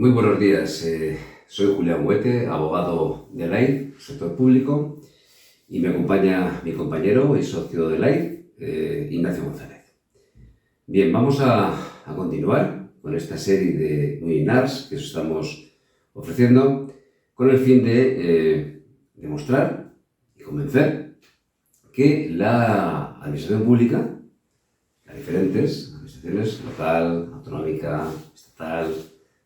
Muy buenos días, soy Julián Huete, abogado de LAIF, sector público, y me acompaña mi compañero y socio de LAIF, Ignacio González. Bien, vamos a continuar con esta serie de webinars que os estamos ofreciendo con el fin de demostrar y convencer que la administración pública, las diferentes administraciones, local, autonómica, estatal,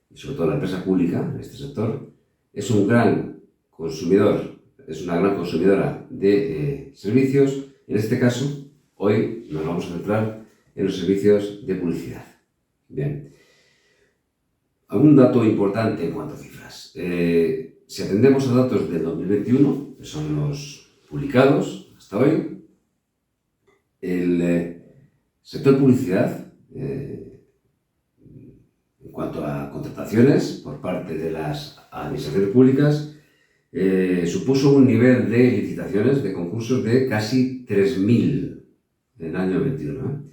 y sobre todo la empresa pública en este sector, es un gran consumidor, es una gran consumidora de servicios. En este caso, hoy nos vamos a centrar en los servicios de publicidad. Bien, algún dato importante en cuanto a cifras. Si atendemos a datos del 2021, que son los publicados hasta hoy, el sector publicidad, en cuanto a contrataciones por parte de las administraciones públicas, supuso un nivel de licitaciones, de concursos de casi 3.000 en el año 21,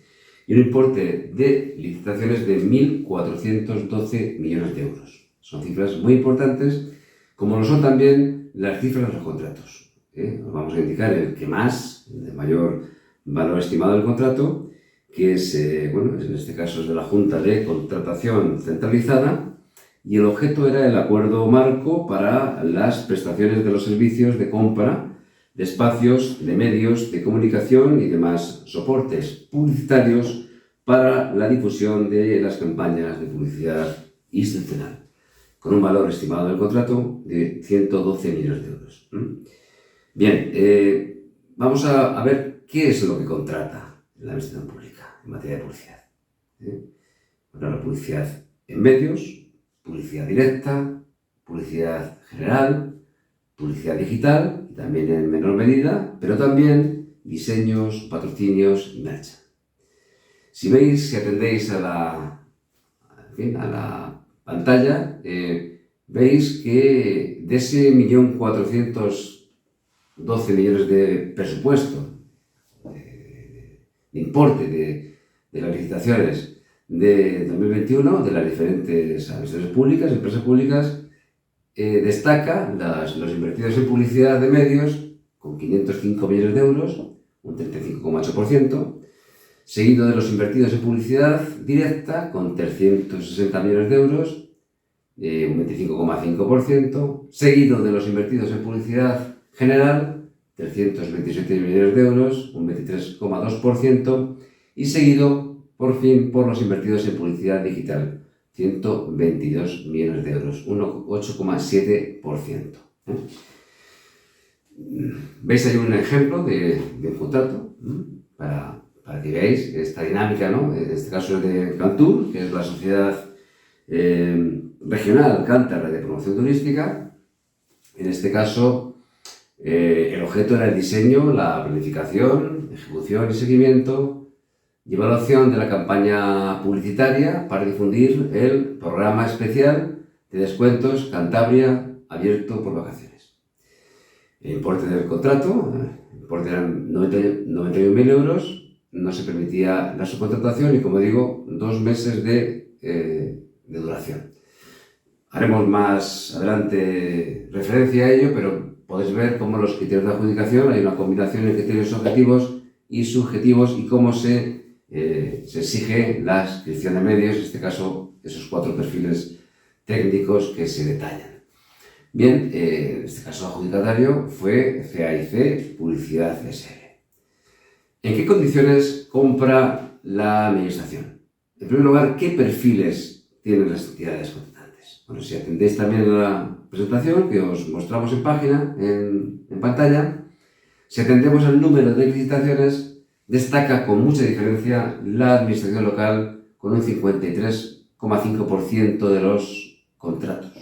y un importe de licitaciones de 1.412 millones de euros. Son cifras muy importantes, como lo son también las cifras de los contratos. Os vamos a indicar el que más, el de mayor valor estimado del contrato, que es, en este caso es de la Junta de Contratación Centralizada, y el objeto era el acuerdo marco para las prestaciones de los servicios de compra de espacios, de medios de comunicación y demás soportes publicitarios para la difusión de las campañas de publicidad institucional, con un valor estimado del contrato de 112 millones de euros. Bien, vamos a ver qué es lo que contrata la administración pública en materia de publicidad. Bueno, la publicidad en medios, publicidad directa, publicidad general, publicidad digital, y también en menor medida, pero también diseños, patrocinios y merch. Si veis, si atendéis a la pantalla, veis que de ese 1.412 millones de presupuesto, de importe de las licitaciones de 2021, de las diferentes administraciones públicas, empresas públicas, destaca los invertidos en publicidad de medios con 505 millones de euros, un 35,8%, seguido de los invertidos en publicidad directa con 360 millones de euros, un 25,5%, seguido de los invertidos en publicidad general, 327 millones de euros, un 23,2%, y seguido, por fin, por los invertidos en publicidad digital, 122 millones de euros, un 8,7%. ¿Veis ahí un ejemplo de un contrato? Para que veáis esta dinámica, ¿no? En este caso es de Cantur, que es la Sociedad Regional Cántabra de Promoción Turística. En este caso, el objeto era el diseño, la planificación, ejecución y seguimiento y evaluación de la campaña publicitaria para difundir el programa especial de descuentos Cantabria abierto por vacaciones. El importe del contrato, el importe eran 91.000 euros, no se permitía la subcontratación y, como digo, 2 meses de duración. Haremos más adelante referencia a ello, pero podéis ver cómo los criterios de adjudicación, hay una combinación de criterios objetivos y subjetivos y cómo se exige la inscripción de medios, en este caso esos 4 perfiles técnicos que se detallan. Bien, en este caso adjudicatario fue CAIC Publicidad SL. ¿En qué condiciones compra la administración? En primer lugar, ¿qué perfiles tienen las entidades contratantes? Bueno, si atendéis también a la presentación que os mostramos en página, en pantalla, si atendemos al número de licitaciones, destaca con mucha diferencia la administración local con un 53,5% de los contratos,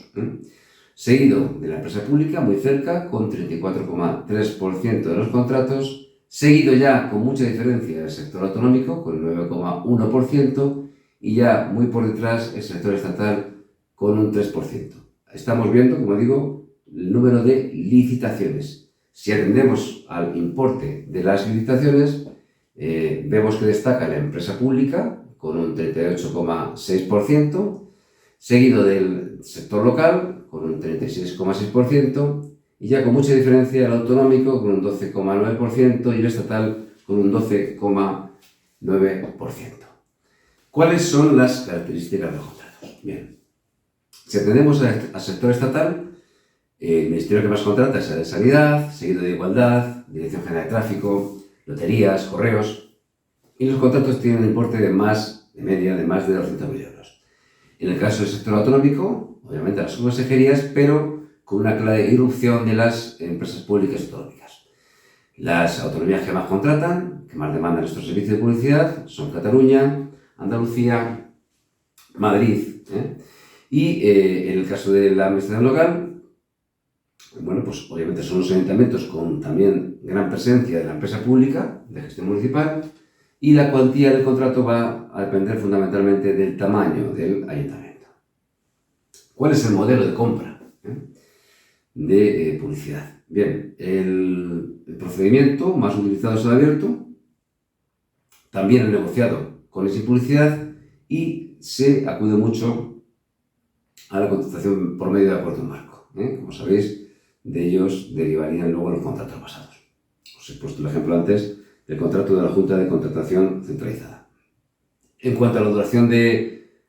seguido de la empresa pública muy cerca con 34,3% de los contratos, seguido ya con mucha diferencia el sector autonómico con el 9,1% y ya muy por detrás el sector estatal con un 3%. Estamos viendo, como digo, el número de licitaciones. Si atendemos al importe de las licitaciones, vemos que destaca la empresa pública con un 38,6%, seguido del sector local con un 36,6% y ya con mucha diferencia el autonómico con un 12,9% y el estatal con un 12,9%. ¿Cuáles son las características de los contratos? Bien, si atendemos al sector estatal, el ministerio que más contrata es el de Sanidad, seguido de Igualdad, Dirección General de Tráfico, Loterías, Correos, y los contratos tienen un importe de media de más de 200.000 euros. En el caso del sector autonómico, obviamente las consejerías, pero con una clara irrupción de las empresas públicas autonómicas. Las autonomías que más contratan, que más demandan estos servicios de publicidad, son Cataluña, Andalucía, Madrid. Y en el caso de la administración local, bueno, pues obviamente son los ayuntamientos con también gran presencia de la empresa pública, de gestión municipal, y la cuantía del contrato va a depender fundamentalmente del tamaño del ayuntamiento. ¿Cuál es el modelo de compra de publicidad? Bien, el procedimiento más utilizado es el abierto, también el negociado con esa publicidad y se acude mucho a la contratación por medio de acuerdo marco. Como sabéis, de ellos derivarían luego los contratos basados. Os he puesto el ejemplo antes del contrato de la Junta de Contratación Centralizada. En cuanto a la duración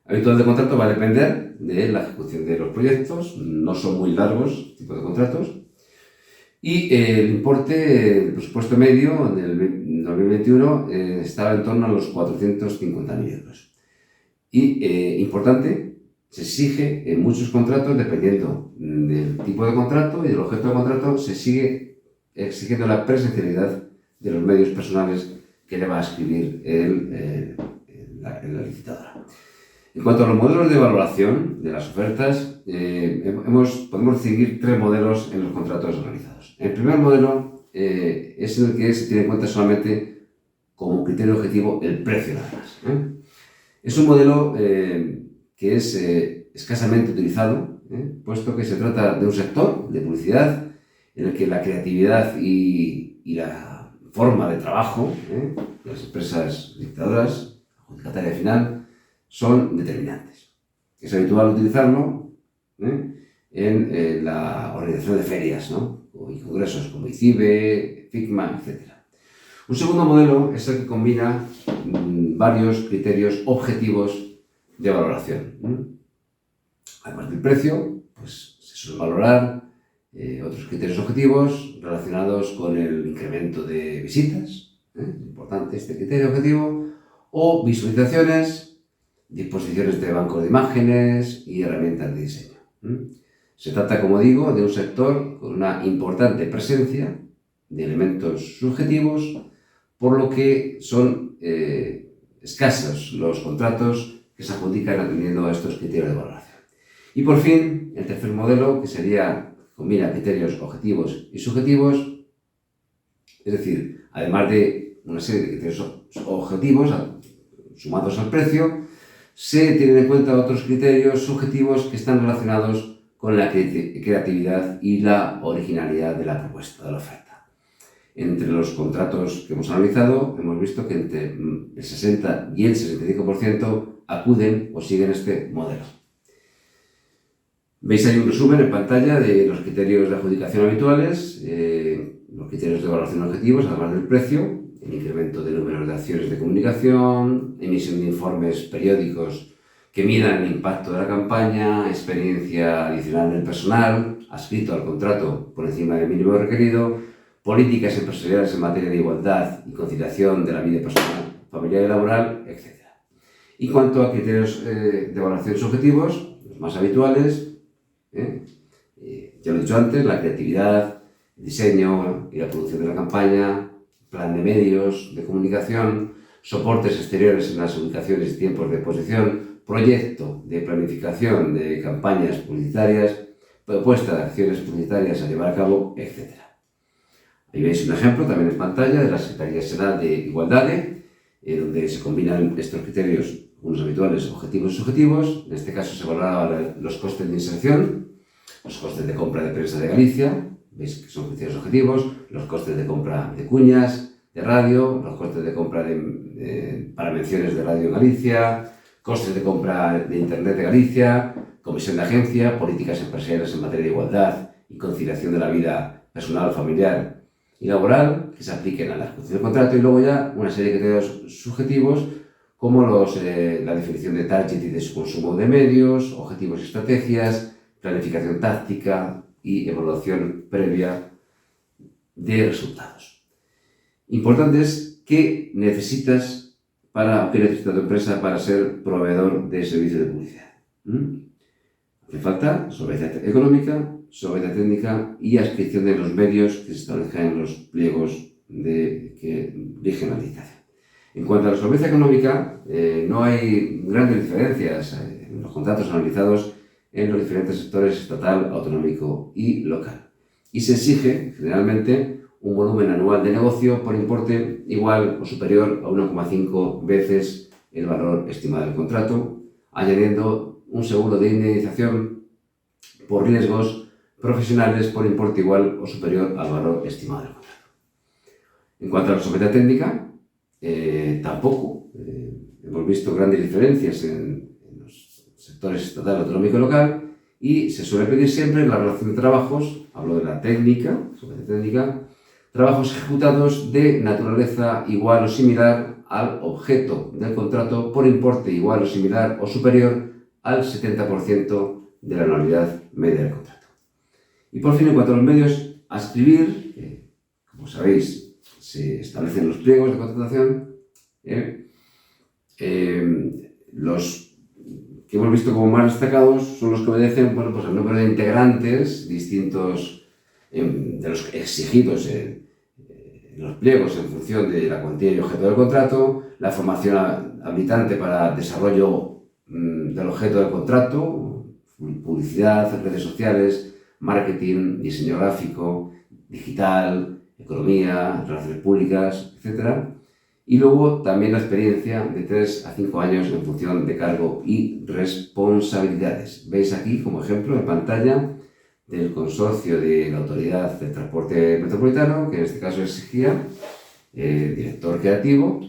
habitual del contrato, va a depender de la ejecución de los proyectos, no son muy largos tipo de contratos, y el importe, el presupuesto medio del 2021 estaba en torno a los 450.000 euros. Y, importante, se exige en muchos contratos, dependiendo del tipo de contrato y del objeto de contrato, se sigue exigiendo la presencialidad de los medios personales que le va a escribir la licitadora. En cuanto a los modelos de valoración de las ofertas, podemos distinguir tres modelos en los contratos realizados. El primer modelo es el que se tiene en cuenta solamente como criterio objetivo el precio nada más. Es un modelo que es escasamente utilizado, puesto que se trata de un sector de publicidad en el que la creatividad y la forma de trabajo de las empresas dictadoras, adjudicataria final, son determinantes. Es habitual utilizarlo en la organización de ferias y congresos como ICIBE, FICMA, etc. Un segundo modelo es el que combina varios criterios objetivos de valoración. Además del precio, pues se suele valorar otros criterios objetivos relacionados con el incremento de visitas, importante este criterio objetivo, o visualizaciones, disposiciones de bancos de imágenes y herramientas de diseño. Se trata, como digo, de un sector con una importante presencia de elementos subjetivos, por lo que son escasos los contratos que se adjudican atendiendo a estos criterios de valoración. Y por fin, el tercer modelo, que combina criterios objetivos y subjetivos, es decir, además de una serie de criterios objetivos sumados al precio, se tienen en cuenta otros criterios subjetivos que están relacionados con la creatividad y la originalidad de la propuesta, de la oferta. Entre los contratos que hemos analizado, hemos visto que entre el 60 y el 65% acuden o siguen este modelo. Veis ahí un resumen en pantalla de los criterios de adjudicación habituales, los criterios de evaluación objetivos, además del precio, el incremento del número de acciones de comunicación, emisión de informes periódicos que midan el impacto de la campaña, experiencia adicional del personal, adscrito al contrato por encima del mínimo requerido, políticas empresariales en materia de igualdad y conciliación de la vida personal, familiar y laboral, etc. Y cuanto a criterios de evaluación subjetivos, los más habituales, ya lo he dicho antes, la creatividad, el diseño y la producción de la campaña, plan de medios de comunicación, soportes exteriores en las ubicaciones y tiempos de exposición, proyecto de planificación de campañas publicitarias, propuesta de acciones publicitarias a llevar a cabo, etc. Ahí veis un ejemplo también en pantalla de la Secretaría General de Igualdad, donde se combinan estos criterios, unos habituales, objetivos y subjetivos. En este caso se valoraban los costes de inserción, los costes de compra de prensa de Galicia, veis que son criterios objetivos, los costes de compra de cuñas, de radio, los costes de compra para menciones de radio en Galicia, costes de compra de internet de Galicia, comisión de agencia, políticas empresariales en materia de igualdad y conciliación de la vida personal, familiar y laboral que se apliquen a la ejecución del contrato, y luego ya una serie de criterios subjetivos como la definición de target y de su consumo de medios, objetivos y estrategias, planificación táctica y evaluación previa de resultados. Importante es qué necesitas qué necesita tu empresa para ser proveedor de servicios de publicidad. Hace falta solvencia económica, solvencia técnica y adscripción de los medios que se establezcan en los pliegos que rigen la licitación. En cuanto a la solvencia económica, no hay grandes diferencias en los contratos analizados en los diferentes sectores estatal, autonómico y local. Y se exige, generalmente, un volumen anual de negocio por importe igual o superior a 1,5 veces el valor estimado del contrato, añadiendo un seguro de indemnización por riesgos profesionales por importe igual o superior al valor estimado del contrato. En cuanto a la solvencia técnica, tampoco hemos visto grandes diferencias en los sectores estatal, autonómico y local, y se suele pedir siempre en la relación de trabajos, hablo de la técnica, solvencia técnica, trabajos ejecutados de naturaleza igual o similar al objeto del contrato por importe igual o similar o superior al 70% de la anualidad media del contrato. Y por fin, en cuanto a los medios a escribir, como sabéis, se establecen los pliegos de contratación. Los que hemos visto como más destacados son los que obedecen al número de integrantes distintos de los exigidos en los pliegos en función de la cuantía y objeto del contrato, la formación habilitante para desarrollo del objeto del contrato, publicidad, redes sociales, marketing, diseño gráfico, digital, economía, relaciones públicas, etc. Y luego también la experiencia de 3 a 5 años en función de cargo y responsabilidades. Veis aquí como ejemplo en pantalla del consorcio de la Autoridad del Transporte Metropolitano, que en este caso exigía director creativo,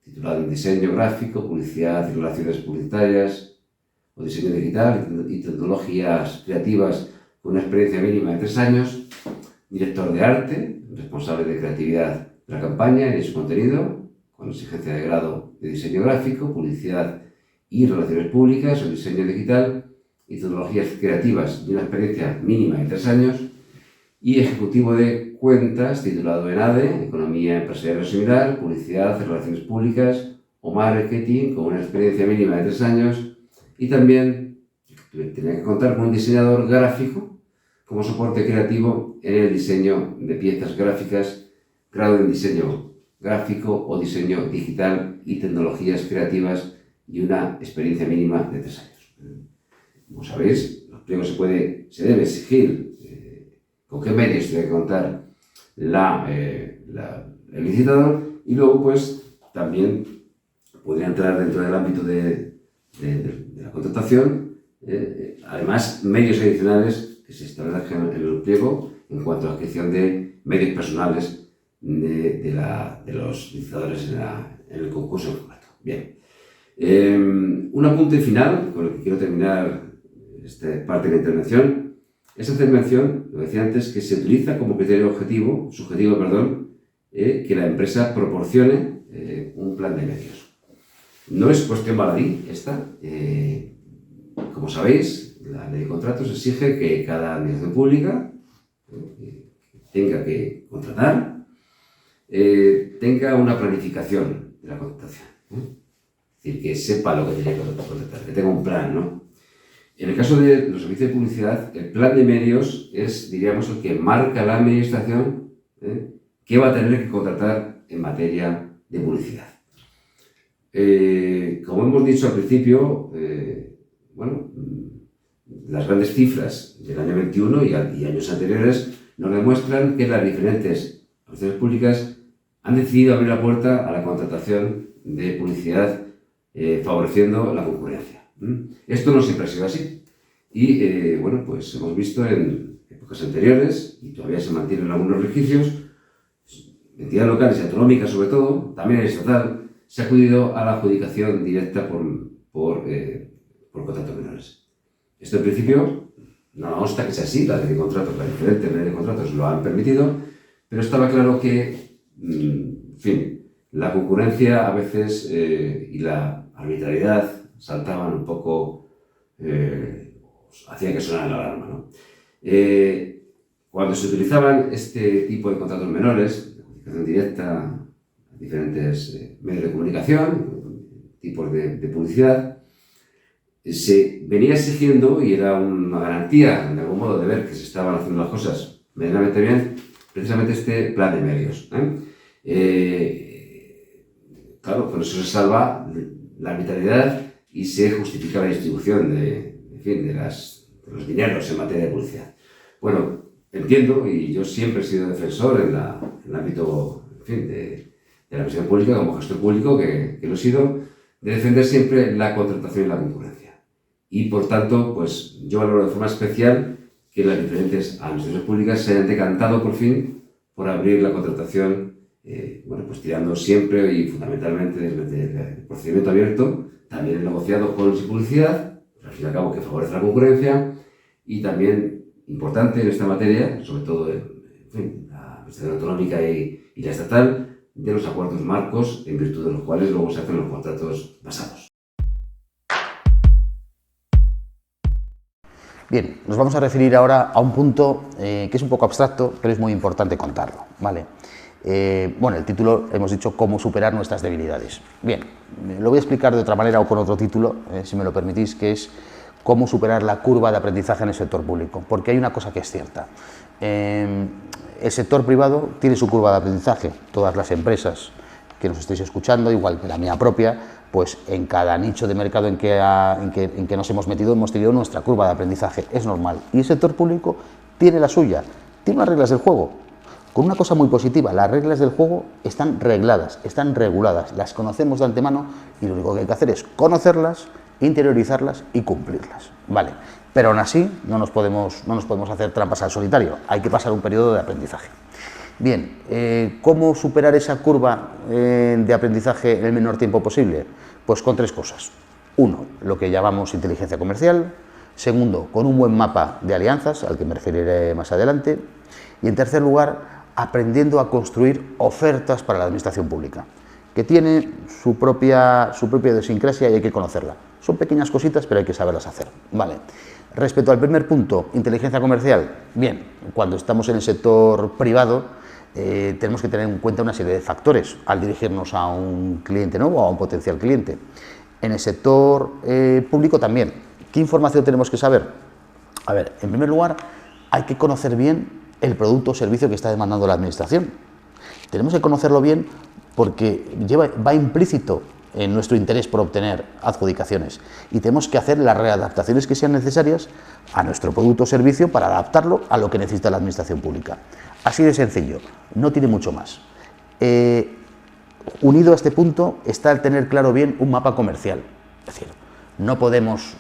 titulado en diseño gráfico, publicidad y relaciones publicitarias, o diseño digital y tecnologías creativas con una experiencia mínima de 3 años, director de arte, responsable de creatividad de la campaña y de su contenido, con exigencia de grado de diseño gráfico, publicidad y relaciones públicas o diseño digital y tecnologías creativas y una experiencia mínima de 3 años, y ejecutivo de cuentas titulado en ADE, Economía Empresarial o Similar, Publicidad, Relaciones Públicas o Marketing con una experiencia mínima de 3 años, y también tenía que contar con un diseñador gráfico como soporte creativo en el diseño de piezas gráficas, grado en diseño gráfico o diseño digital y tecnologías creativas y una experiencia mínima de 3 años. Como sabéis, los pliegos se debe exigir con qué medios debe contar el licitador, y luego pues también podría entrar dentro del ámbito de la contratación, además medios adicionales que se establezcan en el pliego en cuanto a la adquisición de medios personales de los licitadores en el concurso en concreto. Bien, un apunte final con el que quiero terminar esta parte de la intervención es hacer mención, lo decía antes, que se utiliza como criterio subjetivo, que la empresa proporcione un plan de medios. No es cuestión baladí esta. Como sabéis, la ley de contratos exige que cada administración pública tenga que contratar, tenga una planificación de la contratación. Es decir, que sepa lo que tiene que contratar, que tenga un plan, ¿no? En el caso de los servicios de publicidad, el plan de medios es, diríamos, el que marca la administración qué va a tener que contratar en materia de publicidad. Como hemos dicho al principio, las grandes cifras del año 21 y años anteriores nos demuestran que las diferentes administraciones públicas han decidido abrir la puerta a la contratación de publicidad favoreciendo la concurrencia. Esto no siempre ha sido así y pues hemos visto en épocas anteriores, y todavía se mantienen algunos resquicios, entidades locales y autonómicas sobre todo, también el estatal, se ha acudido a la adjudicación directa por contratos menores. Esto en principio no nos gusta que sea así, la ley de contratos, la diferente ley de contratos lo han permitido, pero estaba claro que, en fin, la concurrencia a veces y la arbitrariedad saltaban un poco, hacía que sonara la alarma, ¿no? Cuando se utilizaban este tipo de contratos menores, de comunicación directa, diferentes medios de comunicación, tipos de publicidad, se venía exigiendo, y era una garantía, de algún modo, de ver que se estaban haciendo las cosas medianamente bien, precisamente este plan de medios. Claro, con eso se salva la arbitrariedad y se justifica la distribución de los dineros en materia de publicidad. Bueno, entiendo, y yo siempre he sido defensor en el ámbito, en fin, de la administración pública, como gestor público, que lo he sido, de defender siempre la contratación y la concurrencia. Y, por tanto, pues yo valoro de forma especial que las diferentes administraciones públicas se hayan decantado, por fin, por abrir la contratación, bueno, pues tirando siempre y fundamentalmente del procedimiento abierto, también negociado con publicidad, al fin y al cabo que favorece la concurrencia, y también importante en esta materia, sobre todo en fin, la administración autonómica y la estatal, de los acuerdos marcos en virtud de los cuales luego se hacen los contratos basados. Bien, nos vamos a referir ahora a un punto que es un poco abstracto, pero es muy importante contarlo, ¿vale? Bueno, el título hemos dicho cómo superar nuestras debilidades. Bien, lo voy a explicar de otra manera o con otro título, si me lo permitís, que es cómo superar la curva de aprendizaje en el sector público, porque hay una cosa que es cierta. El sector privado tiene su curva de aprendizaje, todas las empresas que nos estéis escuchando, igual que la mía propia, pues en cada nicho de mercado en que nos hemos metido hemos tenido nuestra curva de aprendizaje, es normal. Y el sector público tiene la suya, tiene unas reglas del juego, con una cosa muy positiva: las reglas del juego están regladas, están reguladas, las conocemos de antemano y lo único que hay que hacer es conocerlas, interiorizarlas y cumplirlas, ¿vale? Pero aún así no nos podemos hacer trampas al solitario, hay que pasar un periodo de aprendizaje. Bien, ¿cómo superar esa curva de aprendizaje en el menor tiempo posible? Pues con tres cosas. Uno, lo que llamamos inteligencia comercial. Segundo, con un buen mapa de alianzas, al que me referiré más adelante. Y en tercer lugar, aprendiendo a construir ofertas para la administración pública, que tiene su propia idiosincrasia y hay que conocerla. Son pequeñas cositas, pero hay que saberlas hacer, ¿vale? Respecto al primer punto, inteligencia comercial, bien, cuando estamos en el sector privado tenemos que tener en cuenta una serie de factores al dirigirnos a un cliente nuevo o a un potencial cliente. En el sector público también. ¿Qué información tenemos que saber? A ver, en primer lugar, hay que conocer bien el producto o servicio que está demandando la administración. Tenemos que conocerlo bien porque va implícito en nuestro interés por obtener adjudicaciones y tenemos que hacer las readaptaciones que sean necesarias a nuestro producto o servicio para adaptarlo a lo que necesita la administración pública. Así de sencillo, no tiene mucho más. Unido a este punto está el tener claro bien un mapa comercial. Es decir, no podemos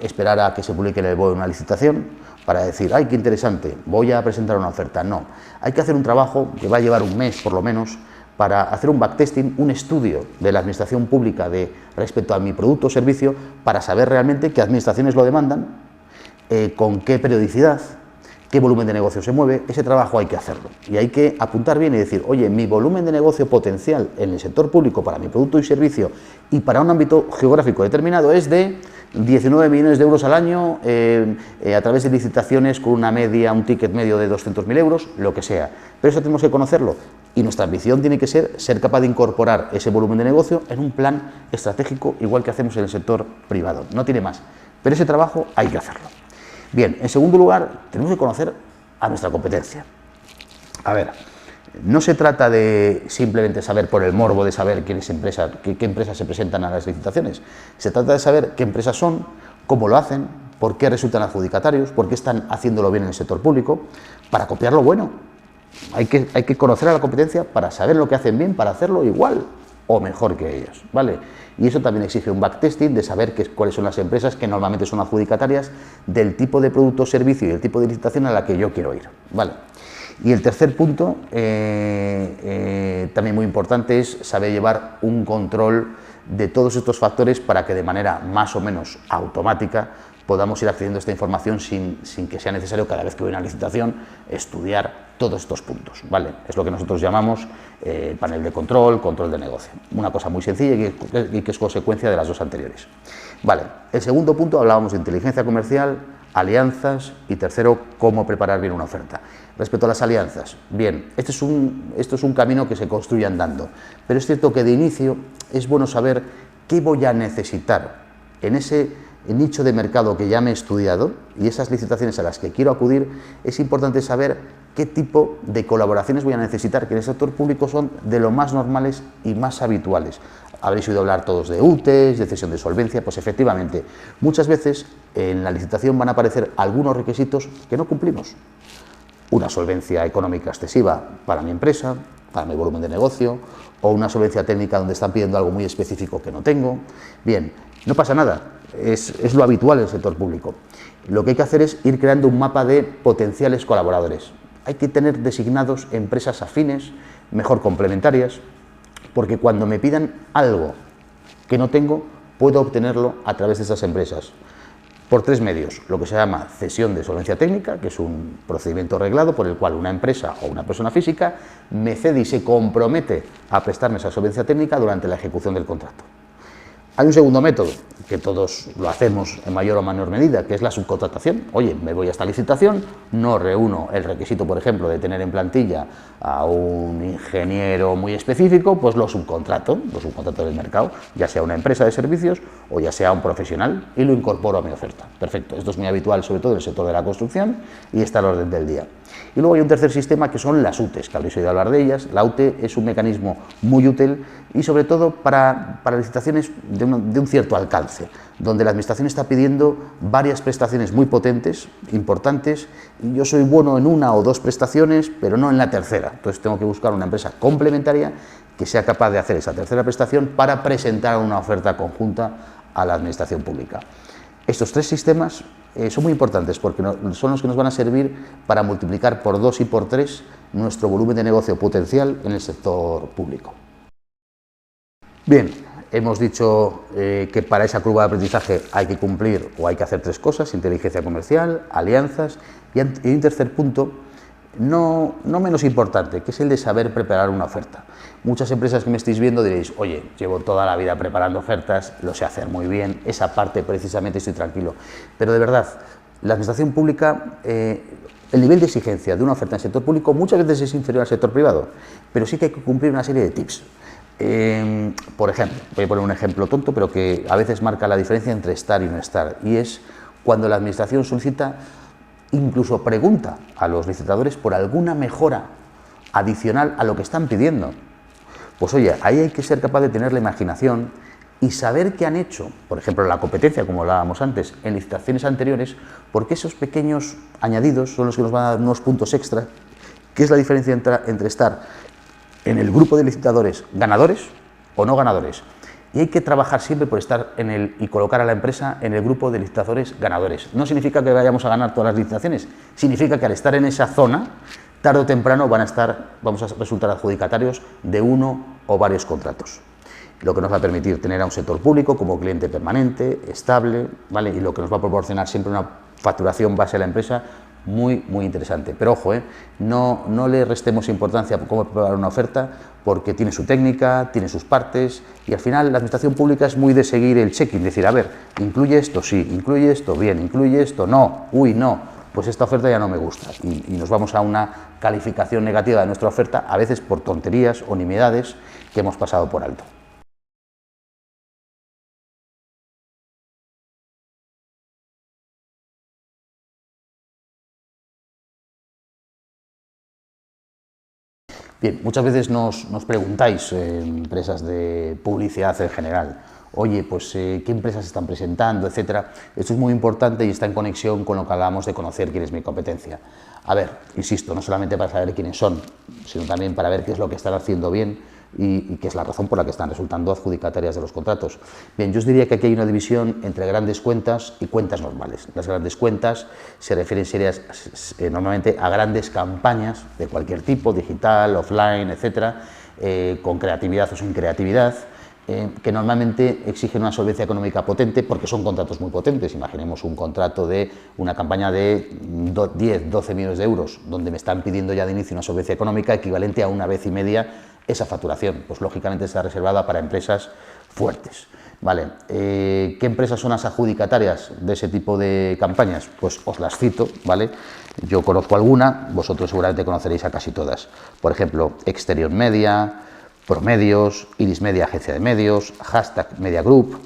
esperar a que se publique en el BOE una licitación para decir, ¡ay, qué interesante! Voy a presentar una oferta. No, hay que hacer un trabajo que va a llevar un mes por lo menos para hacer un backtesting, un estudio de la administración pública respecto a mi producto o servicio para saber realmente qué administraciones lo demandan, con qué periodicidad, qué volumen de negocio se mueve. Ese trabajo hay que hacerlo y hay que apuntar bien y decir, oye, mi volumen de negocio potencial en el sector público para mi producto y servicio y para un ámbito geográfico determinado es de 19 millones de euros al año a través de licitaciones con una media, un ticket medio de 200.000 euros, lo que sea. Pero eso tenemos que conocerlo y nuestra ambición tiene que ser capaz de incorporar ese volumen de negocio en un plan estratégico igual que hacemos en el sector privado. No tiene más, pero ese trabajo hay que hacerlo. Bien, en segundo lugar, tenemos que conocer a nuestra competencia. A ver, no se trata de simplemente saber por el morbo de saber qué empresas se presentan a las licitaciones. Se trata de saber qué empresas son, cómo lo hacen, por qué resultan adjudicatarios, por qué están haciéndolo bien en el sector público, para copiar lo bueno. Hay que conocer a la competencia para saber lo que hacen bien, para hacerlo igual o mejor que ellos, ¿vale? Y eso también exige un backtesting de saber cuáles son las empresas que normalmente son adjudicatarias del tipo de producto o servicio y el tipo de licitación a la que yo quiero ir, ¿vale? Y el tercer punto, también muy importante, es saber llevar un control de todos estos factores para que de manera más o menos automática podamos ir accediendo a esta información sin que sea necesario cada vez que voy a una licitación estudiar todos estos puntos, ¿vale? Es lo que nosotros llamamos panel de control, control de negocio. Una cosa muy sencilla y que es consecuencia de las dos anteriores. Vale, el segundo punto hablábamos de inteligencia comercial, alianzas y tercero, cómo preparar bien una oferta. Respecto a las alianzas, bien, esto es un camino que se construye andando, pero es cierto que de inicio es bueno saber qué voy a necesitar en ese nicho de mercado que ya me he estudiado y esas licitaciones a las que quiero acudir. Es importante saber qué tipo de colaboraciones voy a necesitar, que en el sector público son de lo más normales y más habituales. Habréis oído hablar todos de UTEs, de cesión de solvencia. Pues efectivamente, muchas veces en la licitación van a aparecer algunos requisitos que no cumplimos. Una solvencia económica excesiva para mi empresa, para mi volumen de negocio, o una solvencia técnica donde están pidiendo algo muy específico que no tengo. Bien, no pasa nada, es lo habitual en el sector público. Lo que hay que hacer es ir creando un mapa de potenciales colaboradores. Hay que tener designados empresas afines, mejor complementarias, porque cuando me pidan algo que no tengo, puedo obtenerlo a través de esas empresas. Por tres medios: lo que se llama cesión de solvencia técnica, que es un procedimiento reglado por el cual una empresa o una persona física me cede y se compromete a prestarme esa solvencia técnica durante la ejecución del contrato. Hay un segundo método, que todos lo hacemos en mayor o menor medida, que es la subcontratación. Oye, me voy a esta licitación, no reúno el requisito, por ejemplo, de tener en plantilla a un ingeniero muy específico, pues lo subcontrato del mercado, ya sea una empresa de servicios o ya sea un profesional, y lo incorporo a mi oferta. Perfecto, esto es muy habitual, sobre todo en el sector de la construcción, y está al orden del día. Y luego hay un tercer sistema, que son las UTEs, que habréis oído hablar de ellas. La UTE es un mecanismo muy útil y sobre todo para licitaciones de un cierto alcance, donde la administración está pidiendo varias prestaciones muy potentes, importantes, y yo soy bueno en una o dos prestaciones, pero no en la tercera. Entonces tengo que buscar una empresa complementaria que sea capaz de hacer esa tercera prestación para presentar una oferta conjunta a la administración pública. Estos tres sistemas son muy importantes porque son los que nos van a servir para multiplicar por 2 y por 3 nuestro volumen de negocio potencial en el sector público. Bien, hemos dicho que para esa curva de aprendizaje hay que cumplir o hay que hacer tres cosas: inteligencia comercial, alianzas y un tercer punto, no menos importante, que es el de saber preparar una oferta. Muchas empresas que me estáis viendo diréis: oye, llevo toda la vida preparando ofertas, lo sé hacer muy bien, esa parte precisamente estoy tranquilo. Pero de verdad, la administración pública, el nivel de exigencia de una oferta en el sector público muchas veces es inferior al sector privado, pero sí que hay que cumplir una serie de tips. Por ejemplo, voy a poner un ejemplo tonto, pero que a veces marca la diferencia entre estar y no estar, y es cuando la administración solicita, incluso pregunta a los licitadores por alguna mejora adicional a lo que están pidiendo. Pues oye, ahí hay que ser capaz de tener la imaginación y saber qué han hecho, por ejemplo, en la competencia, como hablábamos antes, en licitaciones anteriores, porque esos pequeños añadidos son los que nos van a dar unos puntos extra, que es la diferencia entre estar en el grupo de licitadores ganadores o no ganadores. Y hay que trabajar siempre por estar y colocar a la empresa en el grupo de licitadores ganadores. No significa que vayamos a ganar todas las licitaciones, significa que al estar en esa zona, tarde o temprano vamos a resultar adjudicatarios de uno o varios contratos. Lo que nos va a permitir tener a un sector público como cliente permanente, estable, ¿vale? Y lo que nos va a proporcionar siempre una facturación base a la empresa muy interesante. Pero ojo, no le restemos importancia a cómo preparar una oferta, porque tiene su técnica, tiene sus partes, y al final la administración pública es muy de seguir el check-in, decir, a ver, incluye esto, sí, incluye esto, bien, incluye esto, no, uy, no, pues esta oferta ya no me gusta, y nos vamos a una calificación negativa de nuestra oferta, a veces por tonterías o nimiedades que hemos pasado por alto. Bien, muchas veces nos preguntáis, empresas de publicidad en general, oye, pues qué empresas se están presentando, etcétera. Esto es muy importante y está en conexión con lo que hablábamos de conocer quién es mi competencia. A ver, insisto, no solamente para saber quiénes son, sino también para ver qué es lo que están haciendo bien y qué es la razón por la que están resultando adjudicatarias de los contratos. Bien, yo os diría que aquí hay una división entre grandes cuentas y cuentas normales. Las grandes cuentas se refieren normalmente a grandes campañas de cualquier tipo, digital, offline, etcétera, con creatividad o sin creatividad, que normalmente exigen una solvencia económica potente porque son contratos muy potentes. Imaginemos un contrato de una campaña de 10, 12 millones de euros, donde me están pidiendo ya de inicio una solvencia económica equivalente a 1,5 veces esa facturación. Pues lógicamente está reservada para empresas fuertes. Vale. ¿Qué empresas son las adjudicatarias de ese tipo de campañas? Pues os las cito, ¿vale? Yo conozco alguna, vosotros seguramente conoceréis a casi todas. Por ejemplo, Exterior Media, Promedios, Iris Media, agencia de medios, Hashtag Media Group,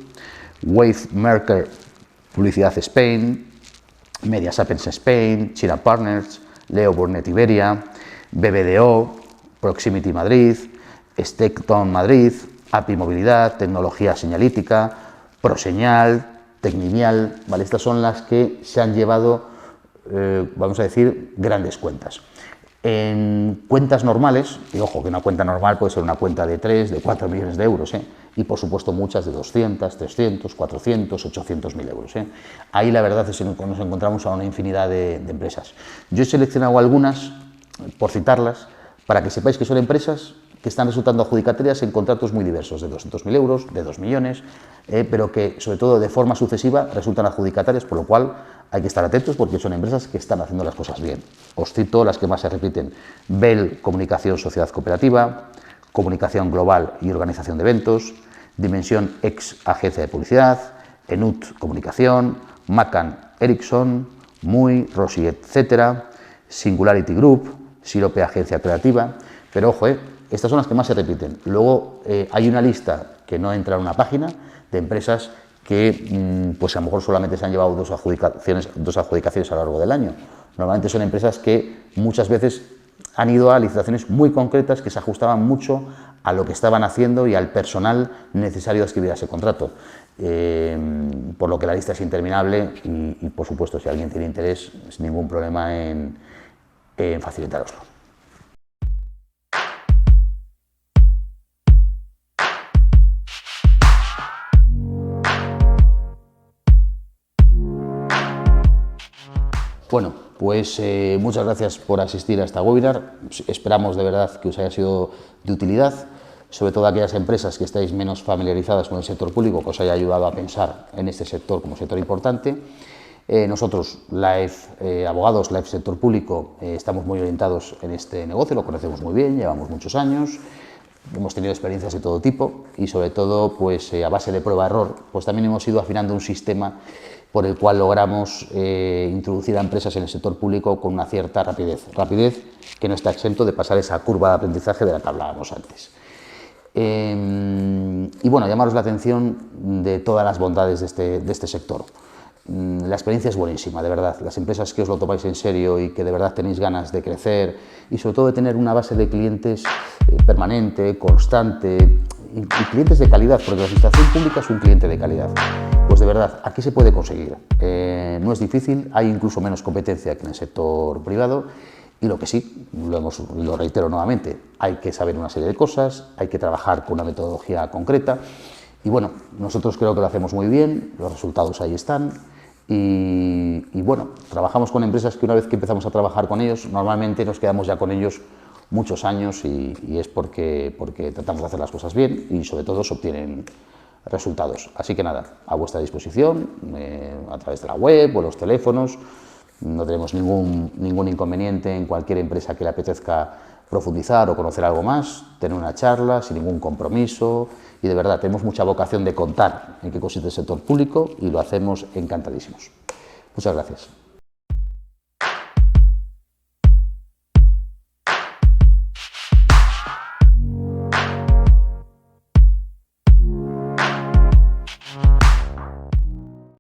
Wave Merker, Publicidad Spain, Media Sapiens Spain, China Partners, Leo Burnett Iberia, BBDO, Proximity Madrid, Stecton Madrid, API Movilidad, Tecnología Señalítica, Proseñal, Tecnimial, ¿vale? Estas son las que se han llevado, vamos a decir, grandes cuentas. En cuentas normales, y ojo que una cuenta normal puede ser una cuenta de 3, de 4 millones de euros, y por supuesto muchas de 200, 300, 400, 800 mil euros. Ahí la verdad es que nos encontramos a una infinidad de empresas. Yo he seleccionado algunas, por citarlas, para que sepáis que son empresas que están resultando adjudicatarias en contratos muy diversos, de 200.000 euros, de 2 millones, pero que sobre todo de forma sucesiva resultan adjudicatarias, por lo cual hay que estar atentos porque son empresas que están haciendo las cosas bien. Os cito las que más se repiten: Bell Comunicación Sociedad Cooperativa, Comunicación Global y Organización de Eventos, Dimensión X Agencia de Publicidad, Enut Comunicación, Macan Ericsson, Muy, Rossi, etc., Singularity Group, Sirope Agencia Creativa, pero ojo, estas son las que más se repiten. Luego hay una lista que no entra en una página de empresas que pues a lo mejor solamente se han llevado dos adjudicaciones a lo largo del año. Normalmente son empresas que muchas veces han ido a licitaciones muy concretas que se ajustaban mucho a lo que estaban haciendo y al personal necesario de escribir ese contrato. Por lo que la lista es interminable y por supuesto, si alguien tiene interés, sin ningún problema en facilitaroslo. Bueno, pues muchas gracias por asistir a esta webinar. Esperamos de verdad que os haya sido de utilidad, sobre todo a aquellas empresas que estáis menos familiarizadas con el sector público, que os haya ayudado a pensar en este sector como sector importante. Nosotros, Life Abogados, Life Sector Público, estamos muy orientados en este negocio, lo conocemos muy bien, llevamos muchos años, hemos tenido experiencias de todo tipo y sobre todo pues, a base de prueba-error, pues también hemos ido afinando un sistema por el cual logramos introducir a empresas en el sector público con una cierta rapidez que no está exento de pasar esa curva de aprendizaje de la que hablábamos antes. Y bueno, llamaros la atención de todas las bondades de este sector. La experiencia es buenísima, de verdad. Las empresas que os lo tomáis en serio y que de verdad tenéis ganas de crecer y sobre todo de tener una base de clientes permanente, constante y clientes de calidad, porque la administración pública es un cliente de calidad. Pues de verdad, aquí se puede conseguir. No es difícil, hay incluso menos competencia que en el sector privado y lo que sí, lo reitero nuevamente, hay que saber una serie de cosas, hay que trabajar con una metodología concreta y bueno, nosotros creo que lo hacemos muy bien, los resultados ahí están y bueno, trabajamos con empresas que una vez que empezamos a trabajar con ellos, normalmente nos quedamos ya con ellos muchos años y es porque tratamos de hacer las cosas bien y sobre todo se obtienen resultados. Así que nada, a vuestra disposición, a través de la web o los teléfonos. No tenemos ningún inconveniente en cualquier empresa que le apetezca profundizar o conocer algo más, tener una charla sin ningún compromiso y de verdad tenemos mucha vocación de contar en qué consiste el sector público y lo hacemos encantadísimos. Muchas gracias.